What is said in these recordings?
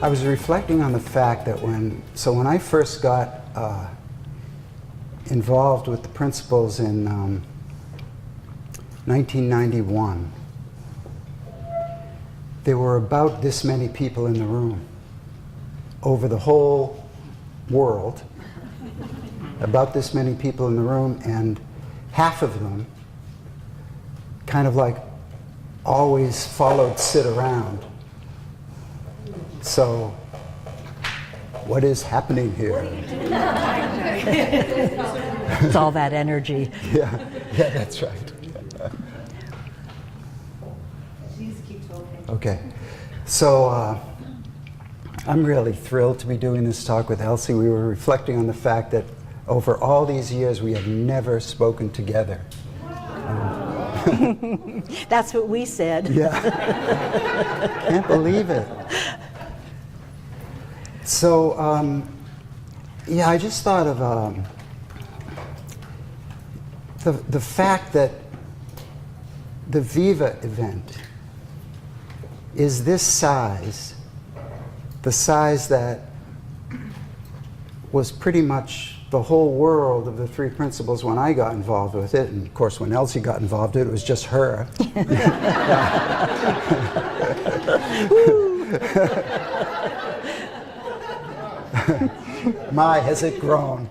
I was reflecting on the fact that when I first got involved with the principles in 1991, there were about this many people in the room over the whole world, about this many people in the room, and half of them kind of like always followed Sid around. So, what is happening here? It's all that energy. Yeah, that's right. Okay, so I'm really thrilled to be doing this talk with Elsie. We were reflecting on the fact that over all these years we have never spoken together. That's what we said. Yeah, can't believe it. So, yeah, I just thought of the fact that the VIVA event is this size, the size that was pretty much the whole world of the three principles when I got involved with it. And of course, when Elsie got involved with it, it was just her. My, has it grown.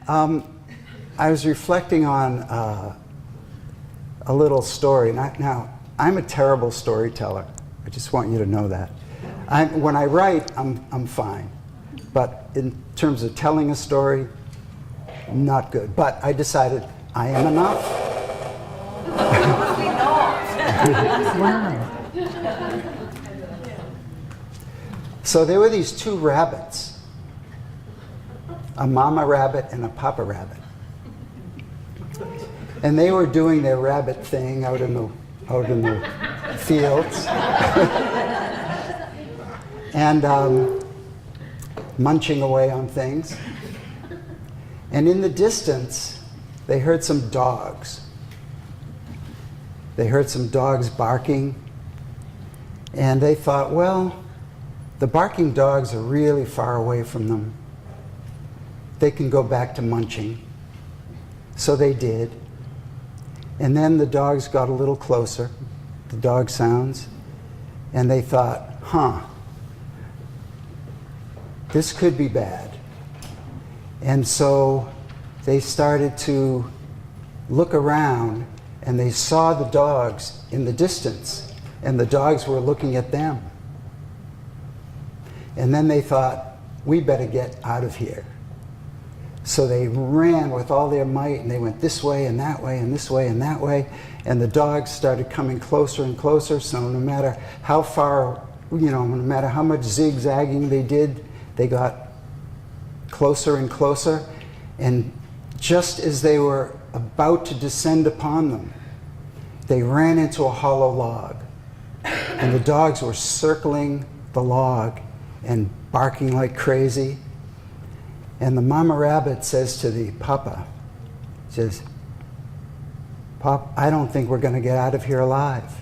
I was reflecting on a little story. Now, I'm a terrible storyteller. I just want you to know that. When I write, I'm fine. But in terms of telling a story, not good. But I decided I am enough. Wow. So there were these two rabbits, a mama rabbit and a papa rabbit. And they were doing their rabbit thing out in the fields. And munching away on things. And in the distance, they heard some dogs. They heard some dogs barking. And they thought, well, the barking dogs are really far away from them. They can go back to munching. So they did. And then the dogs got a little closer, the dog sounds, and they thought, this could be bad. And so they started to look around, and they saw the dogs in the distance, and the dogs were looking at them. And then they thought, we better get out of here. So they ran with all their might, and they went this way and that way and this way and that way, and the dogs started coming closer and closer. So no matter how far, no matter how much zigzagging they did, they got closer and closer. And just as they were about to descend upon them, they ran into a hollow log, and the dogs were circling the log and barking like crazy. And the mama rabbit says to the papa, says, Pop, I don't think we're going to get out of here alive.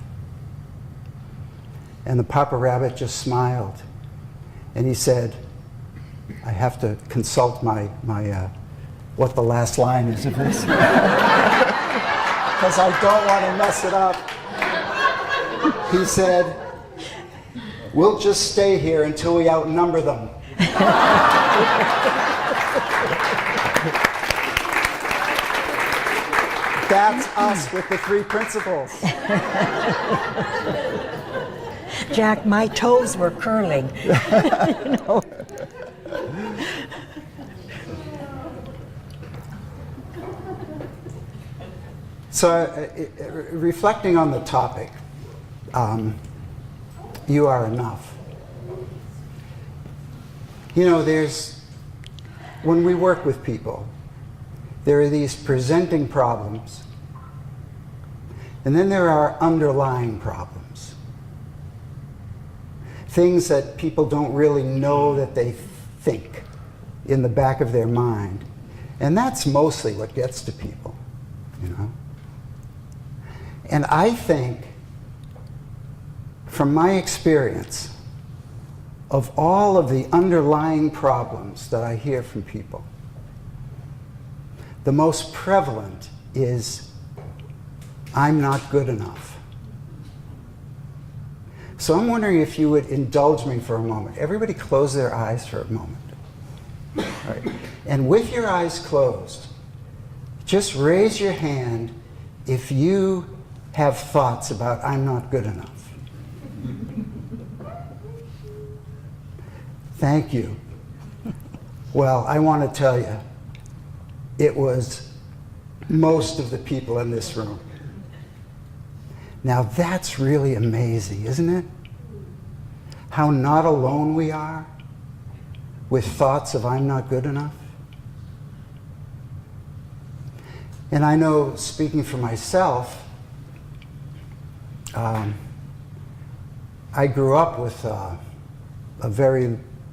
And the papa rabbit just smiled. And he said, I have to consult my what the last line is of this. Because I don't want to mess it up. He said, we'll just stay here until we outnumber them. That's us with the three principles. Jack, my toes were curling. So, reflecting on the topic, you are enough. When we work with people, there are these presenting problems, and then there are underlying problems. Things that people don't really know that they think in the back of their mind. And that's mostly what gets to people, And I think, from my experience, of all of the underlying problems that I hear from people, the most prevalent is, I'm not good enough. So I'm wondering if you would indulge me for a moment. Everybody close their eyes for a moment. All right. And with your eyes closed, just raise your hand if you have thoughts about, I'm not good enough. Thank you. Well, I want to tell you, it was most of the people in this room. Now that's really amazing, isn't it? How not alone we are with thoughts of I'm not good enough. And I know, speaking for myself, I grew up with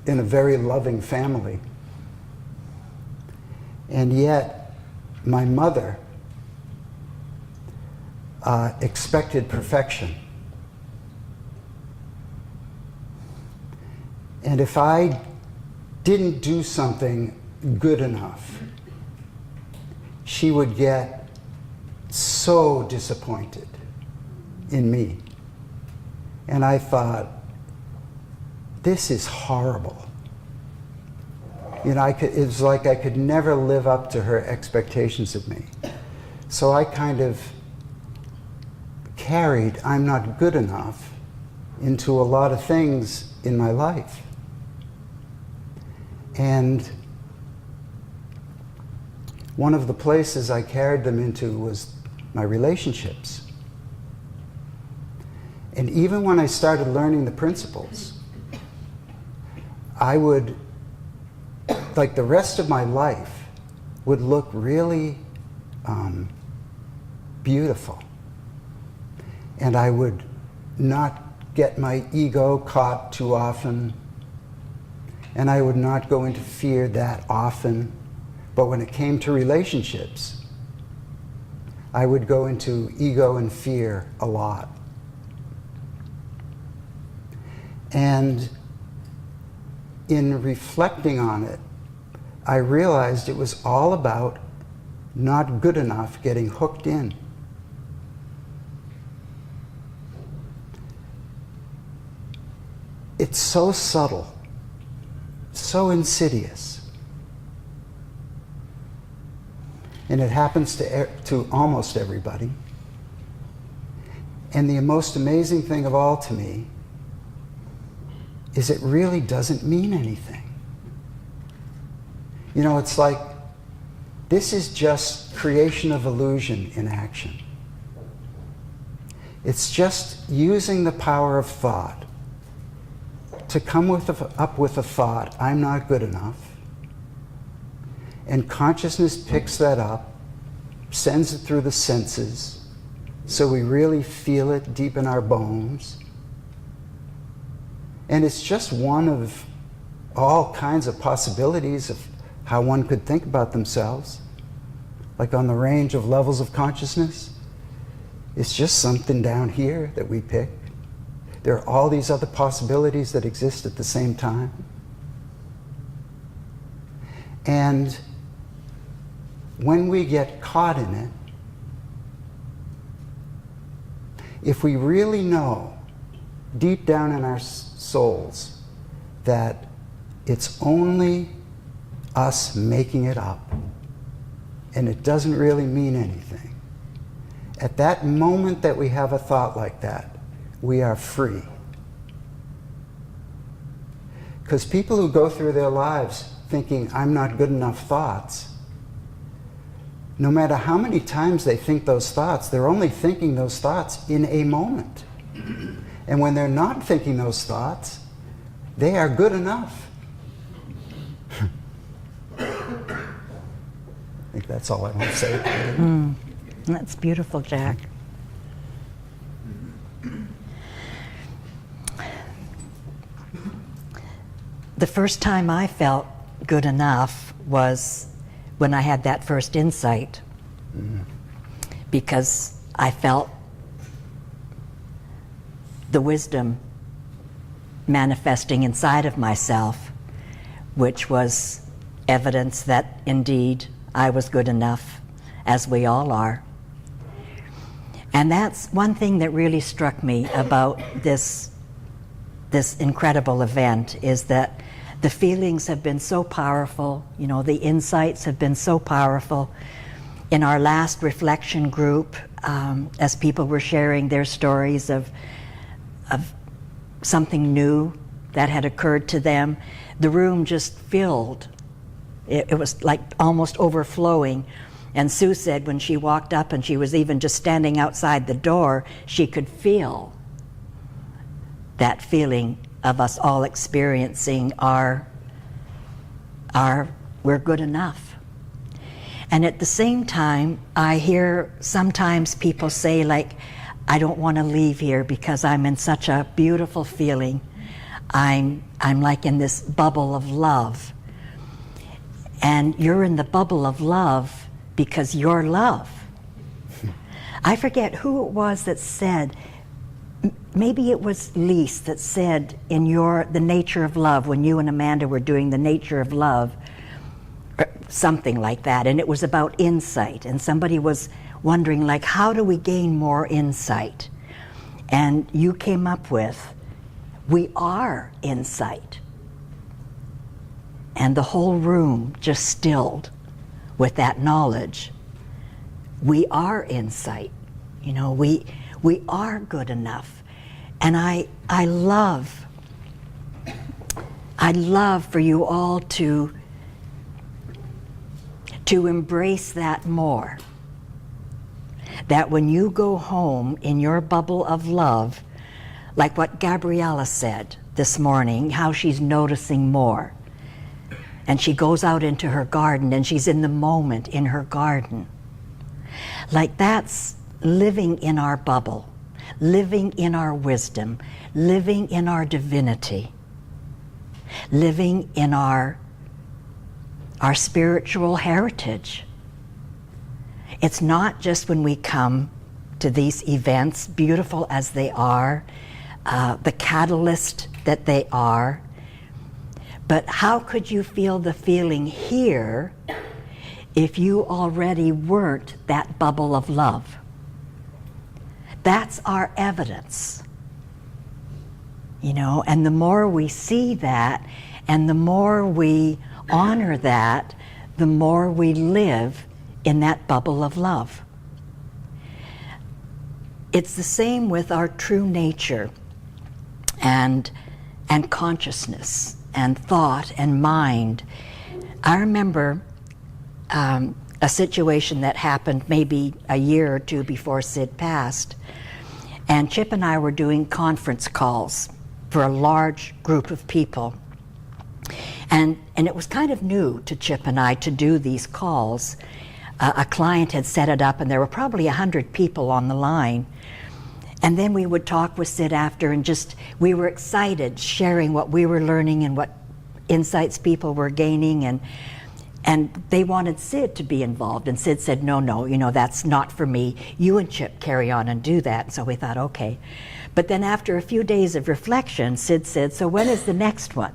in a very loving family. And yet, my mother expected perfection. And if I didn't do something good enough, she would get so disappointed in me. And I thought, this is horrible. You know, it was like I could never live up to her expectations of me. So I kind of carried I'm not good enough into a lot of things in my life. And one of the places I carried them into was my relationships. And even when I started learning the principles, I would, like the rest of my life, would look really beautiful. And I would not get my ego caught too often. And I would not go into fear that often. But when it came to relationships, I would go into ego and fear a lot. And in reflecting on it, I realized it was all about not good enough getting hooked in. It's so subtle, so insidious. And it happens to almost everybody. And the most amazing thing of all to me is it really doesn't mean anything. You know, it's like, this is just creation of illusion in action. It's just using the power of thought to come up with a thought, I'm not good enough. And consciousness picks that up, sends it through the senses, so we really feel it deep in our bones. And it's just one of all kinds of possibilities of how one could think about themselves. Like on the range of levels of consciousness, it's just something down here that we pick. There are all these other possibilities that exist at the same time. And when we get caught in it, if we really know deep down in our souls that it's only us making it up and it doesn't really mean anything, at that moment that we have a thought like that, we are free. Because people who go through their lives thinking, I'm not good enough thoughts, no matter how many times they think those thoughts, they're only thinking those thoughts in a moment. And when they're not thinking those thoughts, they are good enough. I think that's all I want to say. That's beautiful, Jack. The first time I felt good enough was when I had that first insight, because I felt the wisdom manifesting inside of myself, which was evidence that indeed I was good enough, as we all are. And that's one thing that really struck me about this incredible event, is that the feelings have been so powerful, the insights have been so powerful. In our last reflection group, as people were sharing their stories of something new that had occurred to them, the room just filled. It was like almost overflowing. And Sue said when she walked up and she was even just standing outside the door, she could feel that feeling of us all experiencing our we're good enough. And at the same time, I hear sometimes people say, like, I don't want to leave here because I'm in such a beautiful feeling. I'm like in this bubble of love. And you're in the bubble of love because you're love. I forget who it was that said, maybe it was Lise that said in the nature of love, when you and Amanda were doing the nature of love, something like that, and it was about insight, and somebody was wondering, like, how do we gain more insight? And you came up with, we are insight. And the whole room just stilled with that knowledge. We are insight. We are good enough. And I love for you all to embrace that more. That when you go home in your bubble of love, like what Gabriella said this morning, how she's noticing more. And she goes out into her garden and she's in the moment in her garden. Like, that's living in our bubble, living in our wisdom, living in our divinity, living in our spiritual heritage. It's not just when we come to these events, beautiful as they are, the catalyst that they are, but how could you feel the feeling here if you already weren't that bubble of love? That's our evidence. And the more we see that, and the more we honor that, the more we live in that bubble of love. It's the same with our true nature and consciousness and thought and mind. I remember a situation that happened maybe a year or two before Sid passed, and Chip and I were doing conference calls for a large group of people. And it was kind of new to Chip and I to do these calls. A client had set it up and there were probably 100 people on the line. And then we would talk with Sid after, and we were excited, sharing what we were learning and what insights people were gaining, and they wanted Sid to be involved. And Sid said, no, that's not for me. You and Chip carry on and do that. So we thought, okay. But then after a few days of reflection, Sid said, so when is the next one?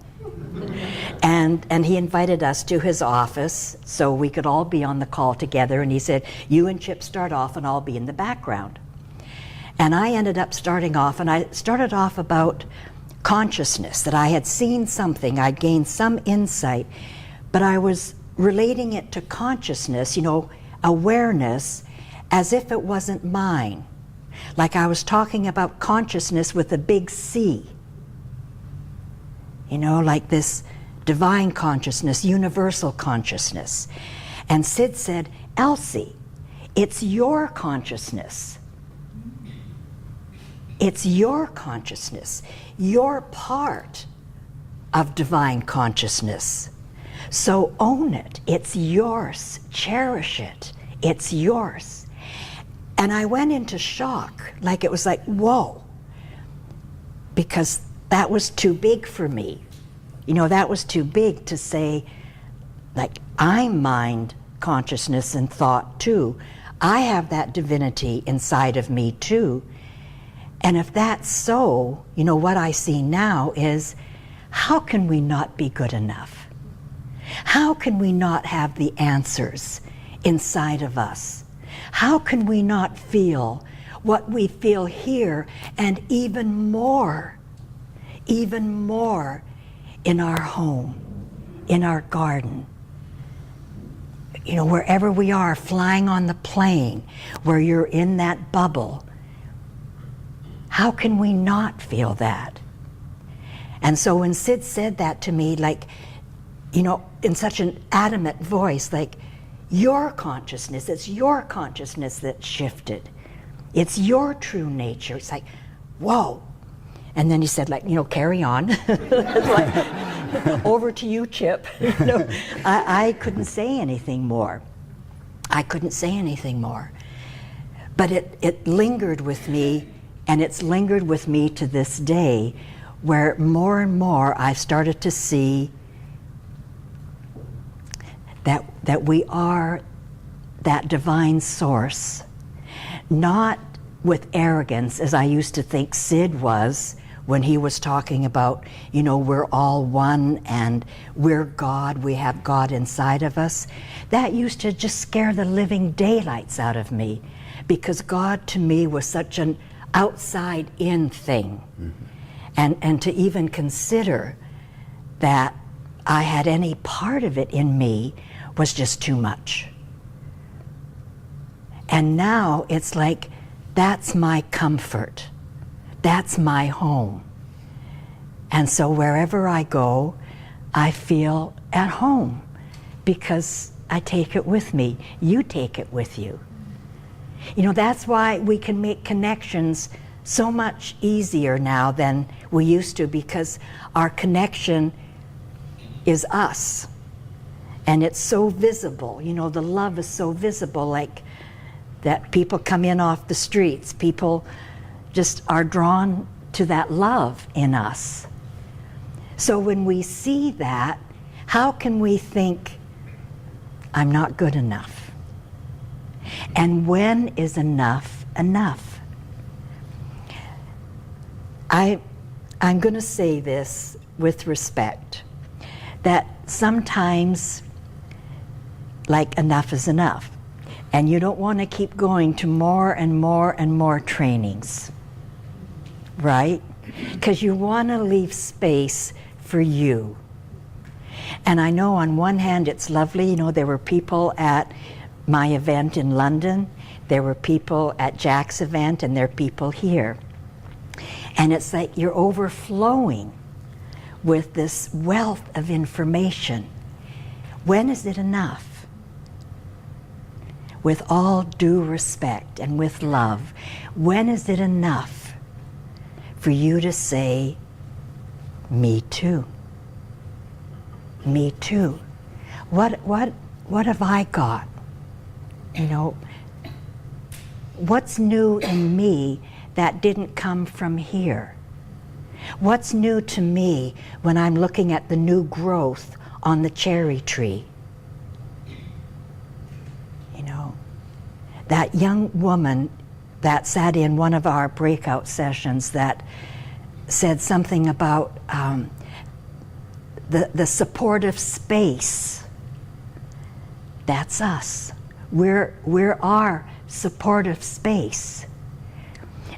And he invited us to his office so we could all be on the call together. And he said, you and Chip start off and I'll be in the background. And I ended up starting off, and I started off about consciousness, that I had seen something, I'd gained some insight, but I was relating it to consciousness, awareness, as if it wasn't mine. Like I was talking about consciousness with a big C. Like this divine consciousness, universal consciousness. And Sid said, Elsie, it's your consciousness. It's your consciousness. You're part of divine consciousness. So own it. It's yours. Cherish it. It's yours. And I went into shock. Like, it was like, whoa. Because that was too big for me. That was too big to say, like, I'm mind, consciousness, and thought too. I have that divinity inside of me too. And if that's so, what I see now is, how can we not be good enough? How can we not have the answers inside of us? How can we not feel what we feel here, and even more in our home, in our garden? Wherever we are, flying on the plane, where you're in that bubble, how can we not feel that? And so when Sid said that to me, in such an adamant voice, your consciousness, it's your consciousness that shifted. It's your true nature. It's like, whoa. And then he said, carry on. It's like, over to you, Chip. I couldn't say anything more. But it lingered with me, and it's lingered with me to this day, where more and more I've started to see that we are that divine source, not with arrogance, as I used to think Sid was when he was talking about, we're all one and we're God, we have God inside of us. That used to just scare the living daylights out of me, because God to me was such an outside-in thing. Mm-hmm. And to even consider that I had any part of it in me was just too much. And now it's like, that's my comfort. That's my home. And so wherever I go, I feel at home, because I take it with me. You take it with you. That's why we can make connections so much easier now than we used to, because our connection is us. And it's so visible. The love is so visible, that people come in off the streets. People just are drawn to that love in us. So when we see that, how can we think, I'm not good enough? And when is enough enough? I'm going to say this with respect, that sometimes, enough is enough. And you don't want to keep going to more and more and more trainings, right? Because you want to leave space for you. And I know on one hand it's lovely, there were people at my event in London, there were people at Jack's event, and there are people here. And it's like you're overflowing with this wealth of information. When is it enough? With all due respect and with love, when is it enough for you to say, me too? Me too. What have I got? What's new in me that didn't come from here? What's new to me when I'm looking at the new growth on the cherry tree? That young woman that sat in one of our breakout sessions that said something about the supportive space. That's us. We're our supportive space.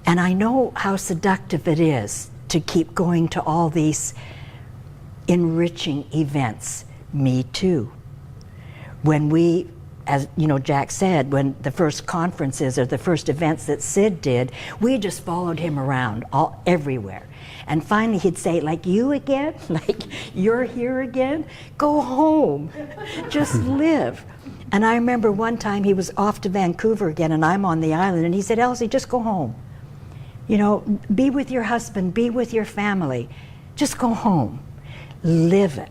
And I know how seductive it is to keep going to all these enriching events. Me too. When we, as Jack said, when the first conferences or the first events that Sid did, we just followed him around everywhere. And finally he'd say, you again? You're here again? Go home. Just live. And I remember one time he was off to Vancouver again, and I'm on the island, and he said, Elsie, just go home. Be with your husband, be with your family. Just go home. Live it.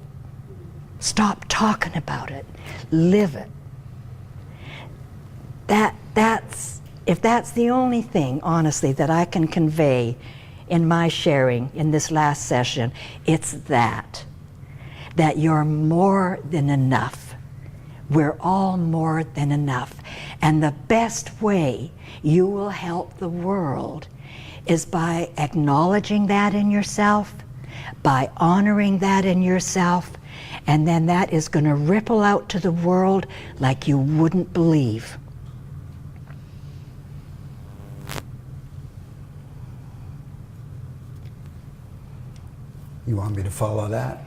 Stop talking about it. Live it. If that's the only thing, honestly, that I can convey in my sharing in this last session, it's that you're more than enough We're all more than enough. And the best way you will help the world is by acknowledging that in yourself, by honoring that in yourself, and then that is going to ripple out to the world like you wouldn't believe. You want me to follow that?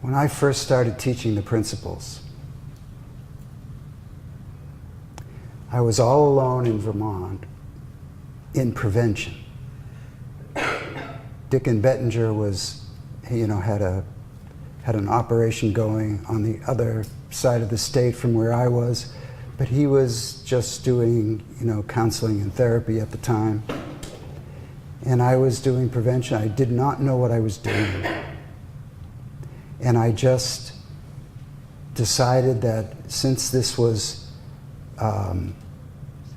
When I first started teaching the principles, I was all alone in Vermont in prevention. Dickon Bettinger was, had an operation going on the other side of the state from where I was, but he was just doing, counseling and therapy at the time. And I was doing prevention. I did not know what I was doing. And I just decided that since this was,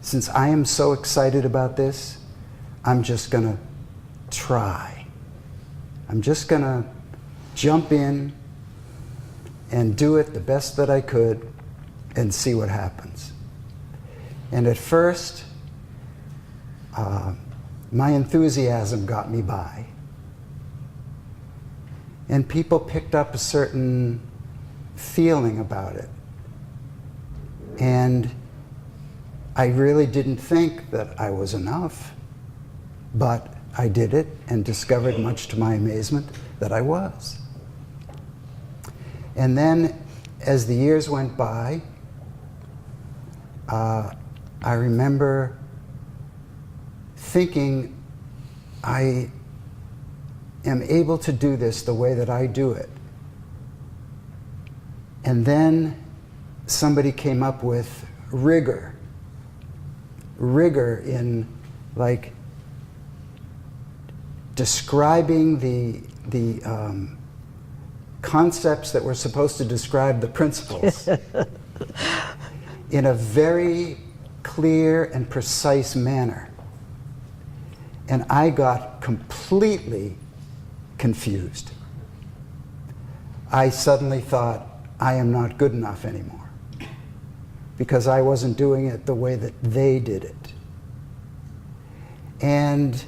since I am so excited about this, I'm just gonna try. I'm just gonna jump in and do it the best that I could and see what happens. And at first, my enthusiasm got me by. And people picked up a certain feeling about it. And I really didn't think that I was enough, but I did it and discovered, much to my amazement, that I was. And then, as the years went by, I remember thinking, I am able to do this the way that I do it. And then somebody came up with rigor in like describing the concepts that were supposed to describe the principles in a very clear and precise manner. And I got completely confused. I suddenly thought, I am not good enough anymore, because I wasn't doing it the way that they did it. And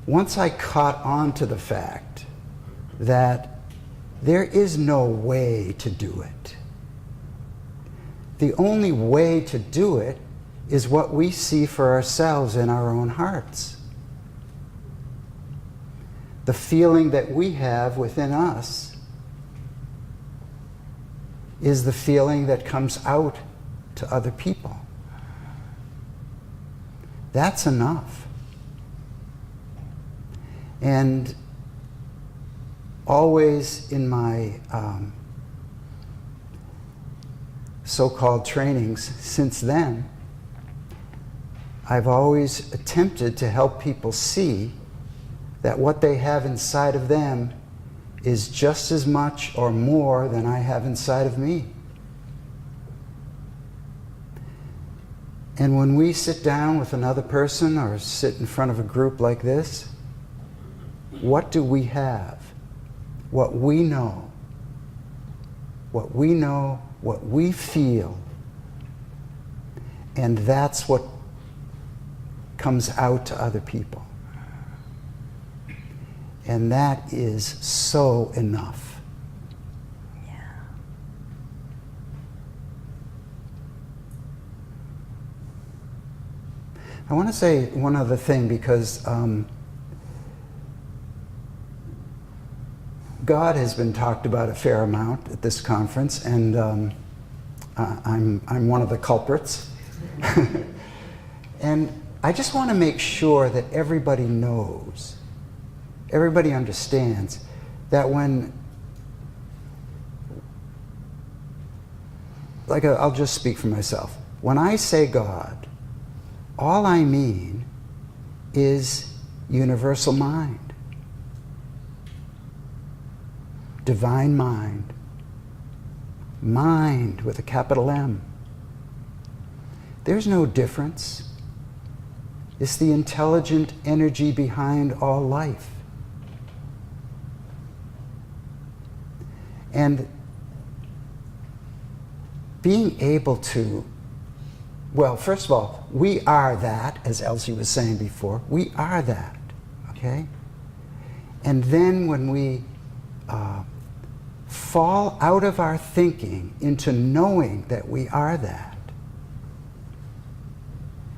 once I caught on to the fact that there is no way to do it, the only way to do it is what we see for ourselves in our own hearts. The feeling that we have within us is the feeling that comes out to other people. That's enough. And always in my so-called trainings since then, I've always attempted to help people see that what they have inside of them is just as much or more than I have inside of me. And when we sit down with another person or sit in front of a group like this, what do we have? What we know. What we know, what we feel. And that's what comes out to other people. And that is so enough. Yeah. I want to say one other thing, because God has been talked about a fair amount at this conference, and I'm one of the culprits. And I just want to make sure that everybody knows, everybody understands that when, I'll just speak for myself. When I say God, all I mean is universal mind, divine mind, mind with a capital M. There's no difference. It's the intelligent energy behind all life. And being able to, well, first of all, we are that, as Elsie was saying before, we are that, okay? And then when we fall out of our thinking into knowing that we are that,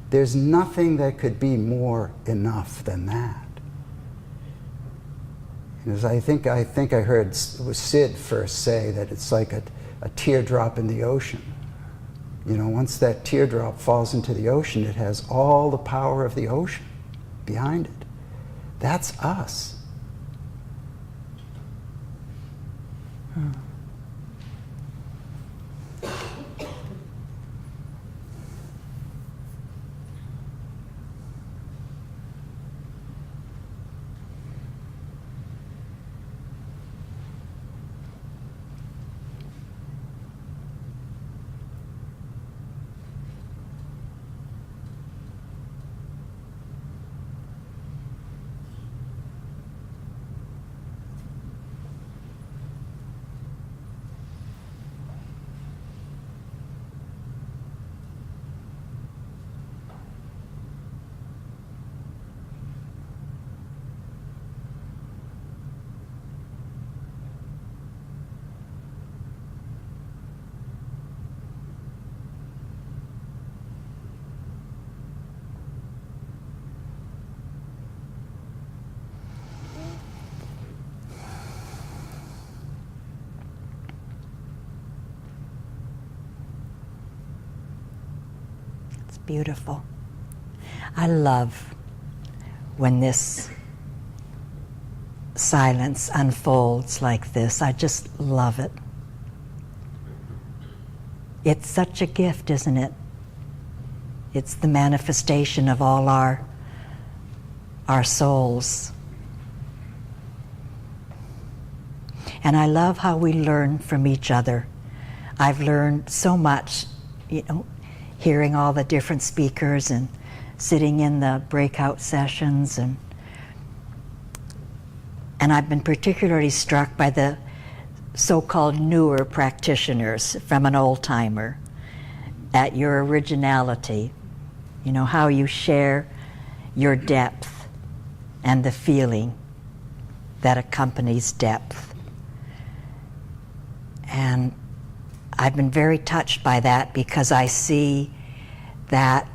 there's nothing that could be more enough than that. And as I think I heard Sid first say that it's like a teardrop in the ocean. You know, once that teardrop falls into the ocean, it has all the power of the ocean behind it. That's us. Beautiful. I love when this silence unfolds like this. I just love it. It's such a gift, isn't it? It's the manifestation of all our souls. And I love how we learn from each other. I've learned so much, you know, hearing all the different speakers and sitting in the breakout sessions, and I've been particularly struck by the so-called newer practitioners from an old-timer, at your originality, you know, how you share your depth and the feeling that accompanies depth. And I've been very touched by that, because I see that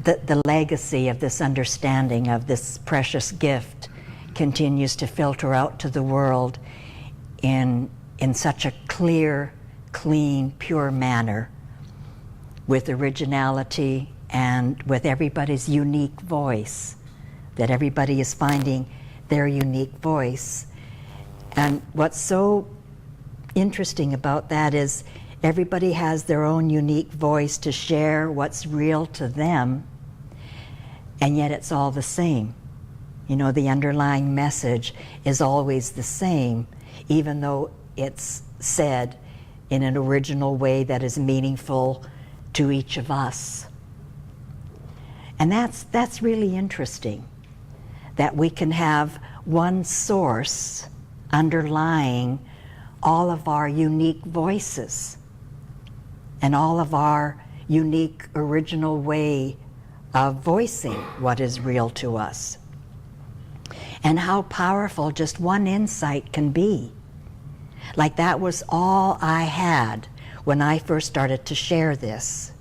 the legacy of this understanding of this precious gift continues to filter out to the world in such a clear, clean, pure manner, with originality and with everybody's unique voice, that everybody is finding their unique voice. And what's so interesting about that is everybody has their own unique voice to share what's real to them, and yet it's all the same. You know, the underlying message is always the same, even though it's said in an original way that is meaningful to each of us. And that's really interesting, that we can have one source underlying all of our unique voices and all of our unique original way of voicing what is real to us. And how powerful just one insight can be. Like, that was all I had when I first started to share this.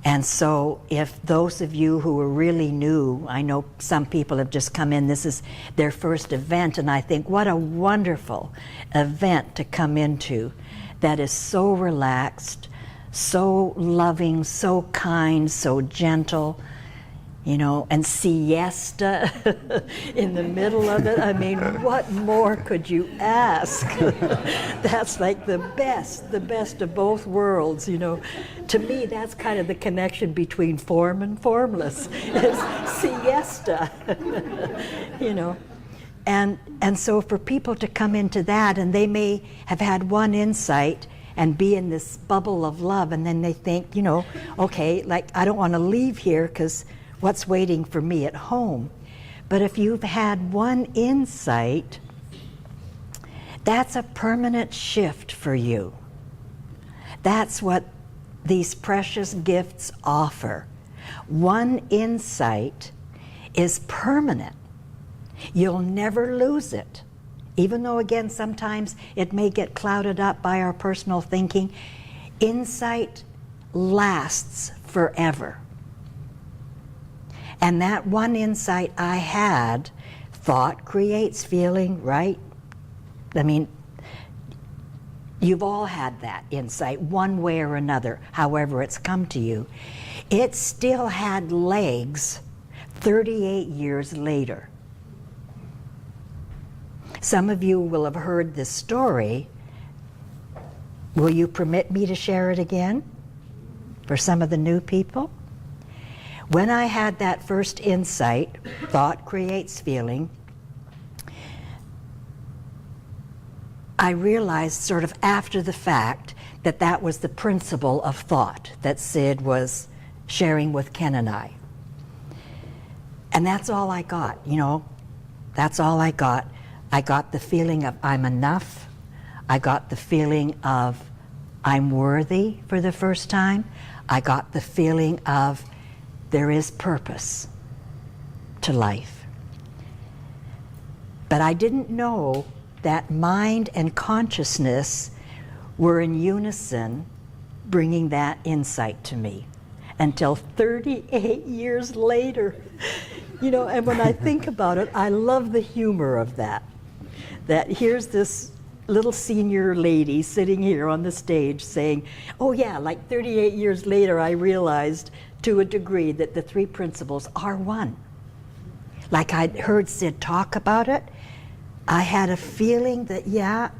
And so if those of you who are really new, I know some people have just come in, this is their first event, and I think what a wonderful event to come into, that is so relaxed, so loving, so kind, so gentle, you know, and siesta in the middle of it. I mean, what more could you ask? That's like the best of both worlds, you know. To me, that's kind of the connection between form and formless, is siesta, you know. And so for people to come into that, and they may have had one insight, and be in this bubble of love, and then they think, you know, okay, like I don't want to leave here because what's waiting for me at home? But if you've had one insight, that's a permanent shift for you. That's what these precious gifts offer. One insight is permanent. You'll never lose it. Even though, again, sometimes it may get clouded up by our personal thinking, insight lasts forever. And that one insight I had, thought creates feeling, right? I mean, you've all had that insight one way or another, however it's come to you. It still had legs 38 years later. Some of you will have heard this story. Will you permit me to share it again for some of the new people? When I had that first insight, thought creates feeling, I realized sort of after the fact that that was the principle of thought that Sid was sharing with Ken and I. And that's all I got, you know, that's all I got. I got the feeling of I'm enough. I got the feeling of I'm worthy for the first time. I got the feeling of there is purpose to life. But I didn't know that mind and consciousness were in unison bringing that insight to me until 38 years later. You know, and when I think about it, I love the humor of that. That here's this little senior lady sitting here on the stage saying, oh yeah, like 38 years later I realized to a degree that the three principles are one. Like I'd heard Sid talk about it, I had a feeling that, yeah,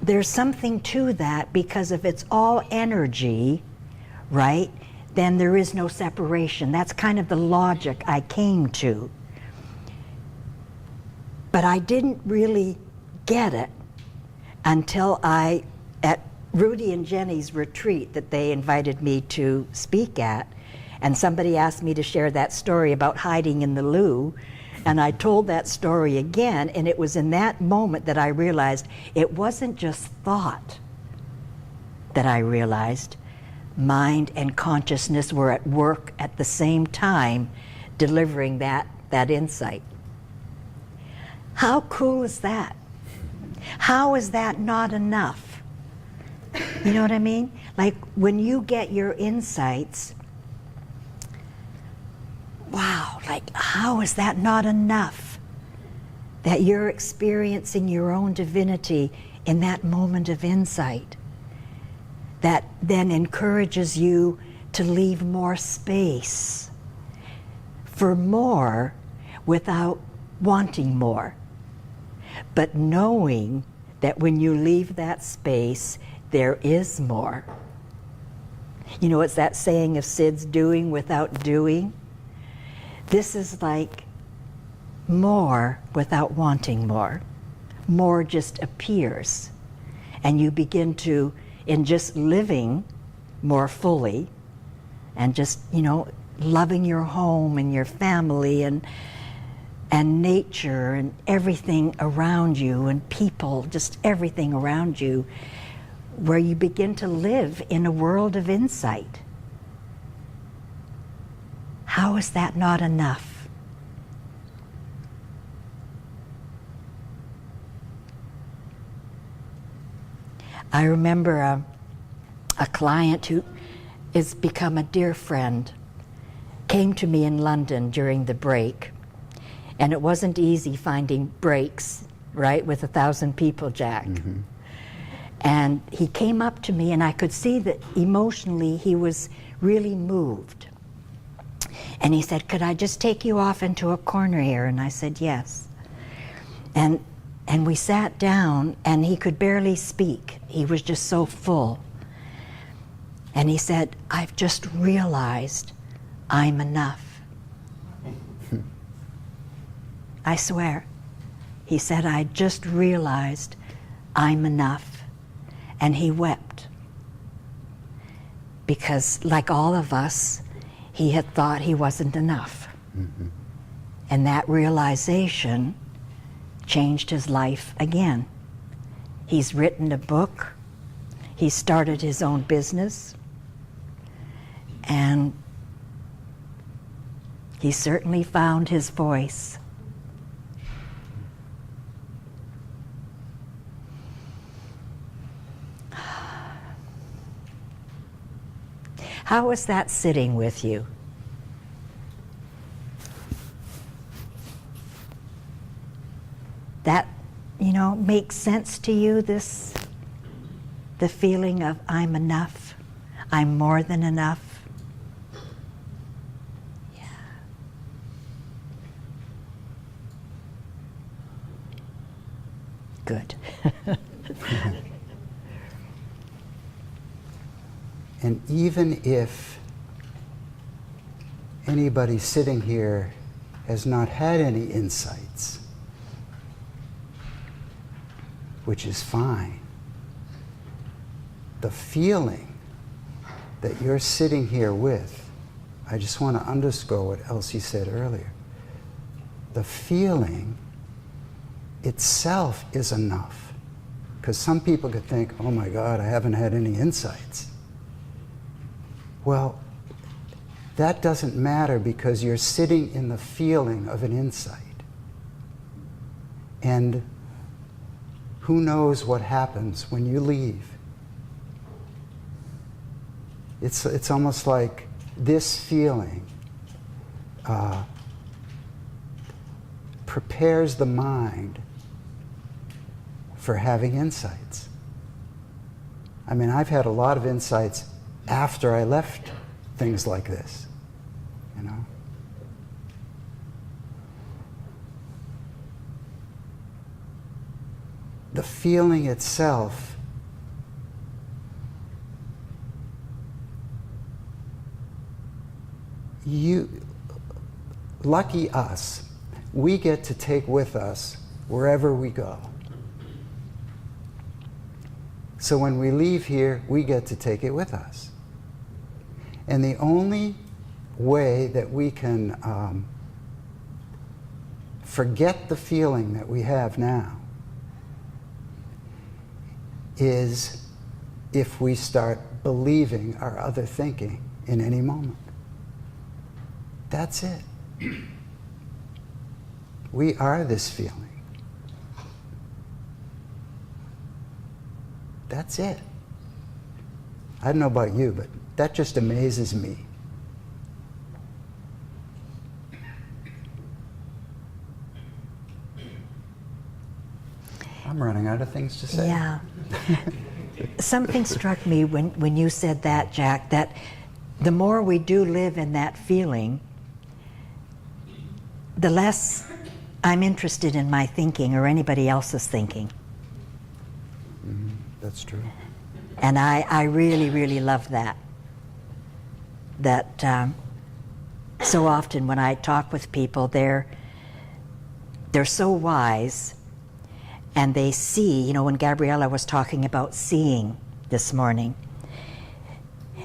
there's something to that, because if it's all energy, right, then there is no separation. That's kind of the logic I came to. But I didn't really get it until at Rudy and Jenny's retreat that they invited me to speak at, and somebody asked me to share that story about hiding in the loo, and I told that story again, and it was in that moment that I realized it wasn't just thought that I realized. Mind and consciousness were at work at the same time delivering that insight. How cool is that? How is that not enough? You know what I mean? Like when you get your insights, wow, like how is that not enough? That you're experiencing your own divinity in that moment of insight. That then encourages you to leave more space for more without wanting more. But knowing that when you leave that space, there is more. You know, it's that saying of Sid's doing without doing. This is like more without wanting more. More just appears. And you begin to, in just living more fully and just, you know, loving your home and your family and nature and everything around you and people, just everything around you, where you begin to live in a world of insight. How is that not enough? I remember a client who has become a dear friend came to me in London during the break. And it wasn't easy finding breaks, right, with 1,000 people, Jack. Mm-hmm. And he came up to me, and I could see that emotionally he was really moved. And he said, could I just take you off into a corner here? And I said, yes. And we sat down, and he could barely speak. He was just so full. And he said, I've just realized I'm enough. I swear. He said, I just realized I'm enough. and he wept. Because, like all of us, he had thought he wasn't enough. Mm-hmm. And that realization changed his life again. He's written a book, he started his own business, and he certainly found his voice. How is that sitting with you? That, makes sense to you, the feeling of I'm enough, I'm more than enough? Yeah. Good. And even if anybody sitting here has not had any insights, which is fine, the feeling that you're sitting here with, I just want to underscore what Elsie said earlier. The feeling itself is enough. Because some people could think, oh my God, I haven't had any insights. Well, that doesn't matter because you're sitting in the feeling of an insight. And who knows what happens when you leave? It's almost like this feeling prepares the mind for having insights. I mean, I've had a lot of insights after I left things like this, The feeling itself lucky us, we get to take with us wherever we go. So when we leave here, we get to take it with us. And the only way that we can forget the feeling that we have now is if we start believing our other thinking in any moment. That's it. We are this feeling. That's it. I don't know about you, but that just amazes me. I'm running out of things to say. Yeah. Something struck me when you said that, Jack, that the more we do live in that feeling, the less I'm interested in my thinking or anybody else's thinking. Mm-hmm. That's true. And I really, really love that. That so often when I talk with people, they're so wise, and they see, when Gabriella was talking about seeing this morning,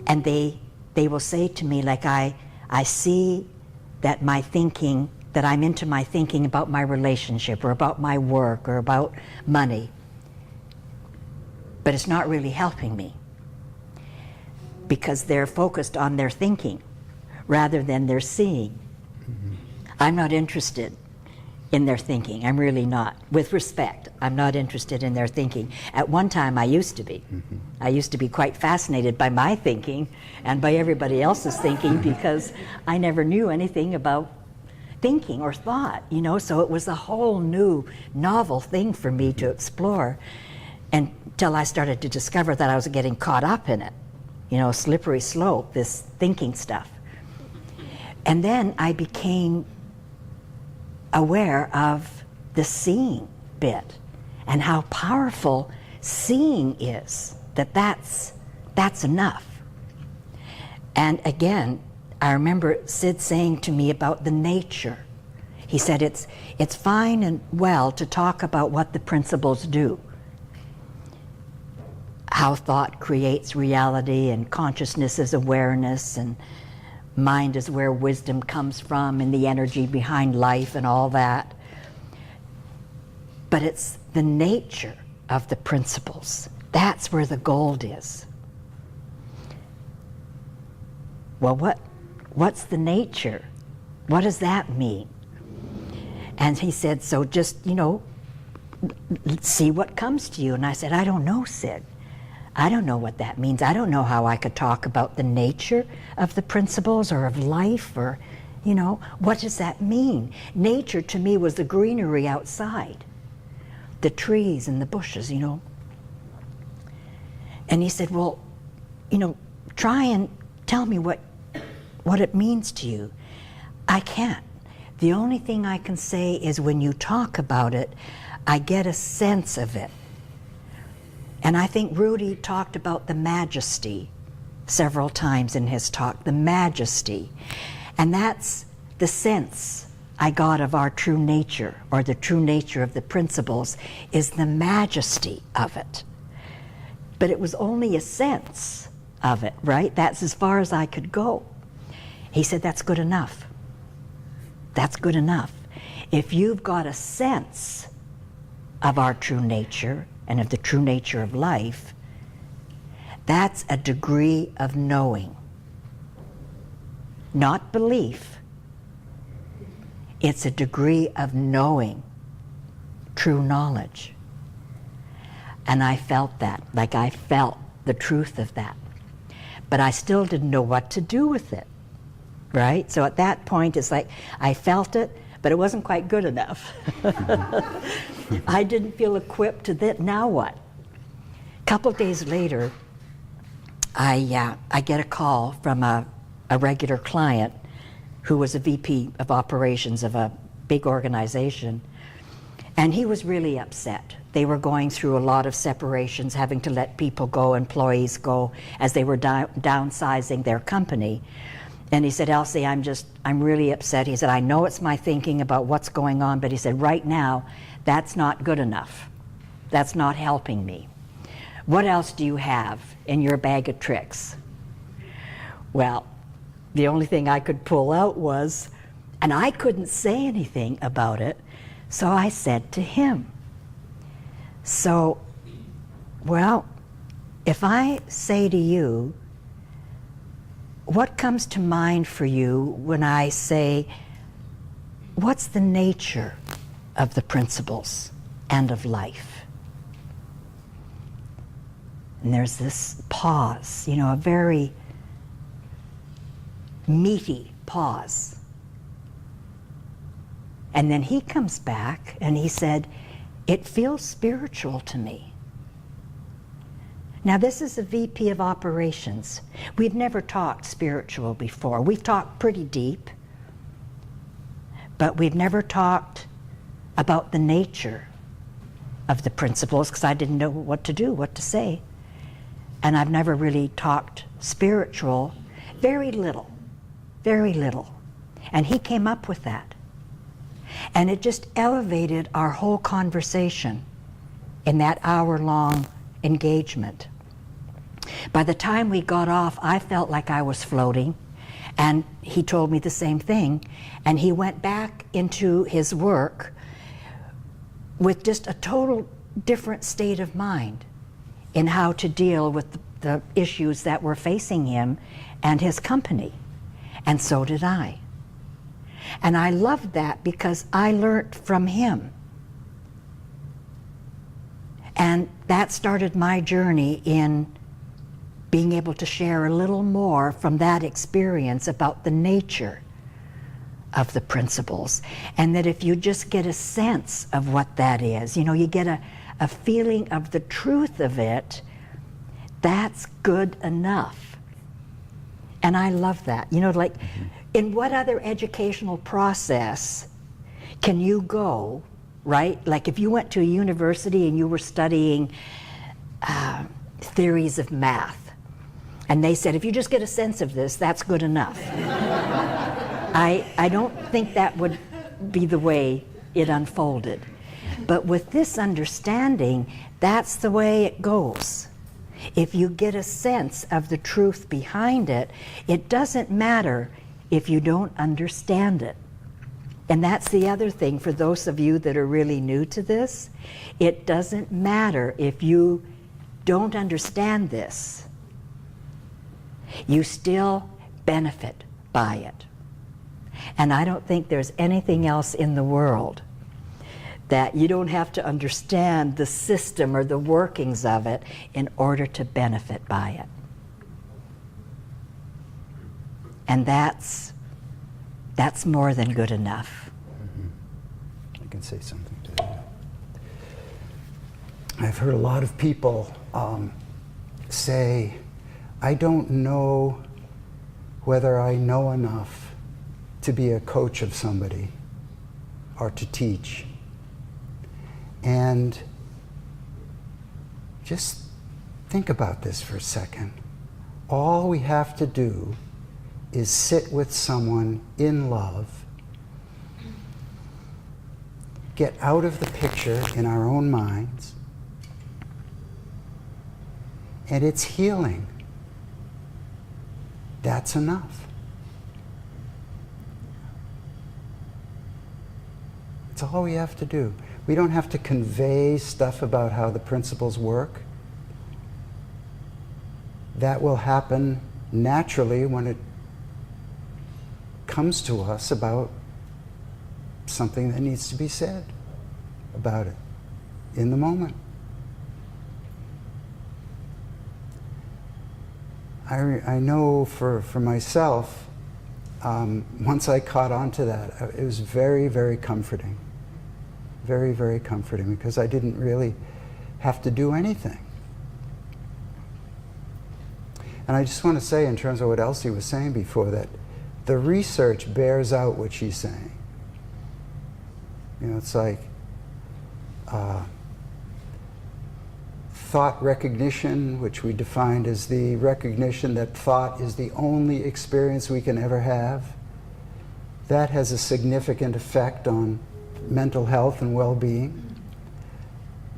and they will say to me, like, I see that my thinking, that I'm into my thinking about my relationship or about my work or about money, but it's not really helping me because they're focused on their thinking rather than their seeing. Mm-hmm. I'm not interested in their thinking. I'm really not. With respect, I'm not interested in their thinking. At one time, I used to be. Mm-hmm. I used to be quite fascinated by my thinking and by everybody else's thinking because I never knew anything about thinking or thought, so it was a whole new, novel thing for me to explore until I started to discover that I was getting caught up in it, slippery slope, this thinking stuff. And then I became aware of the seeing bit and how powerful seeing is, that's enough. And again, I remember Sid saying to me about the nature. He said it's fine and well to talk about what the principles do. how thought creates reality, and consciousness is awareness, and mind is where wisdom comes from, and the energy behind life and all that. But it's the nature of the principles. That's where the gold is. Well, what's the nature? What does that mean? And he said, so just, see what comes to you. And I said, I don't know, Sid. I don't know what that means. I don't know how I could talk about the nature of the principles or of life, or, what does that mean? Nature to me was the greenery outside, the trees and the bushes, And he said, well, try and tell me what it means to you. I can't. The only thing I can say is when you talk about it, I get a sense of it. And I think Rudy talked about the majesty several times in his talk, the majesty. And that's the sense I got of our true nature, or the true nature of the principles, is the majesty of it. But it was only a sense of it, right? That's as far as I could go. He said, that's good enough. That's good enough. If you've got a sense of our true nature and of the true nature of life, that's a degree of knowing. Not belief. It's a degree of knowing, true knowledge. And I felt that, like I felt the truth of that. But I still didn't know what to do with it, right? So at that point, it's like I felt it, but it wasn't quite good enough. I didn't feel equipped to that. Now what? A couple of days later, I get a call from a regular client who was a VP of operations of a big organization, and he was really upset. They were going through a lot of separations, having to let people go, employees go, as they were downsizing their company. And he said, Elsie, I'm really upset. He said, I know it's my thinking about what's going on, but he said, right now, that's not good enough. That's not helping me. What else do you have in your bag of tricks? Well, the only thing I could pull out was, and I couldn't say anything about it, so I said to him, so, well, if I say to you, what comes to mind for you when I say, what's the nature of the principles and of life? And there's this pause, a very meaty pause. And then he comes back and he said, it feels spiritual to me. Now this is a VP of operations. We've never talked spiritual before. We've talked pretty deep, but we've never talked about the nature of the principles, because I didn't know what to do, what to say. And I've never really talked spiritual, very little. And he came up with that. And it just elevated our whole conversation in that hour-long engagement. By the time we got off, I felt like I was floating, and he told me the same thing, and he went back into his work with just a total different state of mind in how to deal with the issues that were facing him and his company. And so did I. And I loved that because I learned from him. And that started my journey in being able to share a little more from that experience about the nature of the principles. And that if you just get a sense of what that is, you get a feeling of the truth of it, that's good enough. And I love that. Like, in what other educational process can you go, right? Like if you went to a university and you were studying theories of math, and they said, if you just get a sense of this, that's good enough. I don't think that would be the way it unfolded. But with this understanding, that's the way it goes. If you get a sense of the truth behind it, it doesn't matter if you don't understand it. And that's the other thing for those of you that are really new to this. It doesn't matter if you don't understand this. You still benefit by it. And I don't think there's anything else in the world that you don't have to understand the system or the workings of it in order to benefit by it. And that's more than good enough. I can say something to that. I've heard a lot of people say, I don't know whether I know enough to be a coach of somebody or to teach. And just think about this for a second. All we have to do is sit with someone in love, get out of the picture in our own minds, and it's healing. That's enough. It's all we have to do. We don't have to convey stuff about how the principles work. That will happen naturally when it comes to us about something that needs to be said about it in the moment. I know for myself, once I caught on to that, it was very, very comforting. Very, very comforting, because I didn't really have to do anything. And I just want to say, in terms of what Elsie was saying before, that the research bears out what she's saying. You know, it's like thought recognition, which we defined as the recognition that thought is the only experience we can ever have. That has a significant effect on mental health and well-being.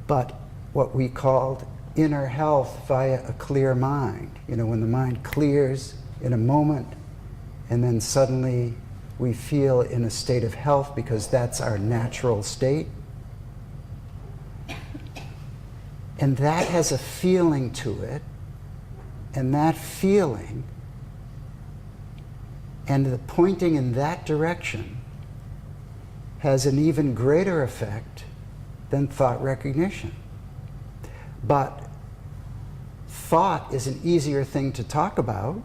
But what we called inner health via a clear mind, you know, when the mind clears in a moment and then suddenly we feel in a state of health because that's our natural state. And that has a feeling to it, and that feeling and the pointing in that direction has an even greater effect than thought recognition. But thought is an easier thing to talk about,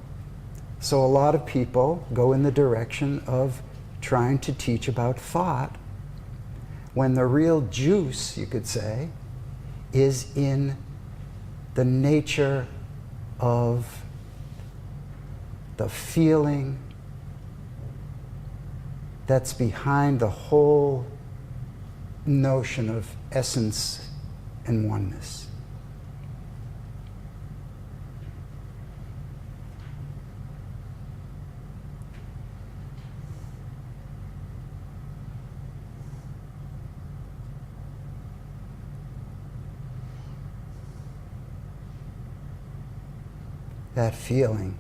so a lot of people go in the direction of trying to teach about thought, when the real juice, you could say, is in the nature of the feeling that's behind the whole notion of essence and oneness. That feeling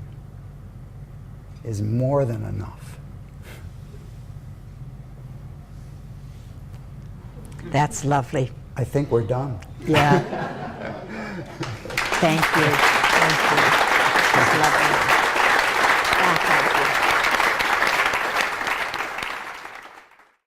is more than enough. That's lovely. I think we're done. Yeah. Thank you.